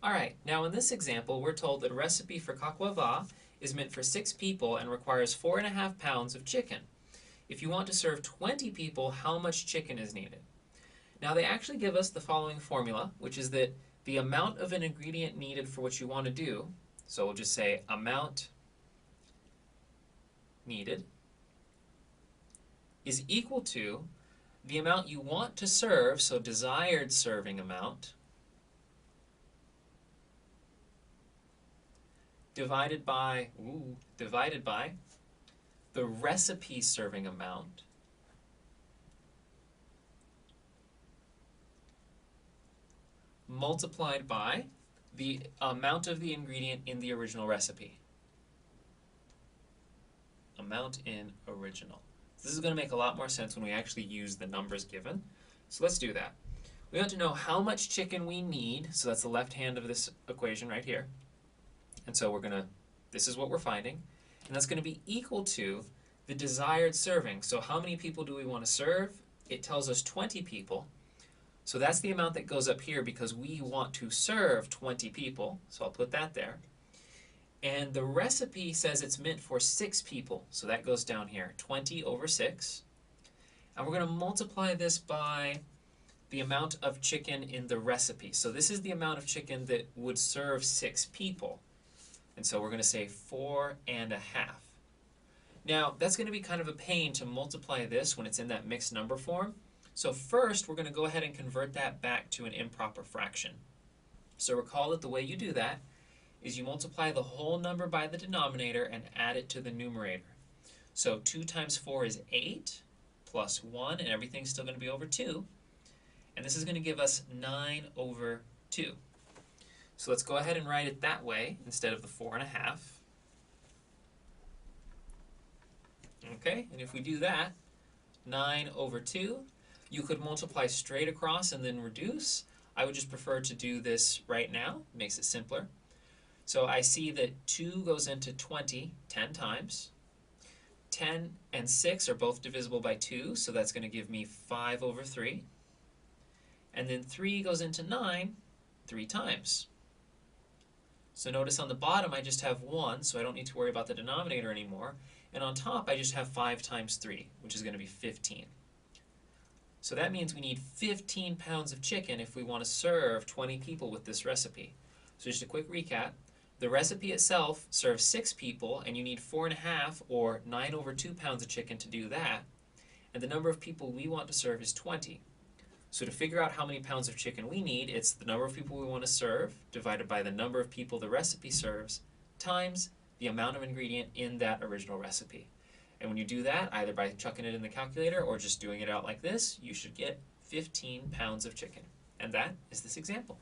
Alright, now in this example, we're told that a recipe for coq au vin is meant for 6 people and requires 4.5 pounds of chicken. If you want to serve 20 people, how much chicken is needed? Now they actually give us the following formula, which is that the amount of an ingredient needed for what you want to do, so we'll just say amount needed, is equal to the amount you want to serve, so desired serving amount, divided by the recipe serving amount multiplied by the amount of the ingredient in the original recipe. Amount in original. This is going to make a lot more sense when we actually use the numbers given. So let's do that. We want to know how much chicken we need, so that's the left hand of this equation right here. And so this is what we're finding, and that's going to be equal to the desired serving. So how many people do we want to serve? It tells us 20 people. So that's the amount that goes up here because we want to serve 20 people. So I'll put that there. And the recipe says it's meant for 6 people. So that goes down here, 20 over 6. And we're going to multiply this by the amount of chicken in the recipe. So this is the amount of chicken that would serve 6 people. And so we're going to say 4.5. Now, that's going to be kind of a pain to multiply this when it's in that mixed number form. So first, we're going to go ahead and convert that back to an improper fraction. So recall that the way you do that is you multiply the whole number by the denominator and add it to the numerator. So 2 times 4 is 8, plus 1, and everything's still going to be over 2. And this is going to give us 9 over 2. So let's go ahead and write it that way instead of the 4.5. Okay, and if we do that, 9 over 2, you could multiply straight across and then reduce. I would just prefer to do this right now. It makes it simpler. So I see that 2 goes into 20 10 times. 10 and 6 are both divisible by 2, so that's going to give me 5 over 3. And then 3 goes into 9 3 times. So notice on the bottom I just have 1, so I don't need to worry about the denominator anymore. And on top I just have 5 times 3, which is going to be 15. So that means we need 15 pounds of chicken if we want to serve 20 people with this recipe. So just a quick recap. The recipe itself serves 6 people, and you need 4.5 or 9 over 2 pounds of chicken to do that. And the number of people we want to serve is 20. So to figure out how many pounds of chicken we need, it's the number of people we want to serve divided by the number of people the recipe serves times the amount of ingredient in that original recipe. And when you do that, either by chucking it in the calculator or just doing it out like this, you should get 15 pounds of chicken. And that is this example.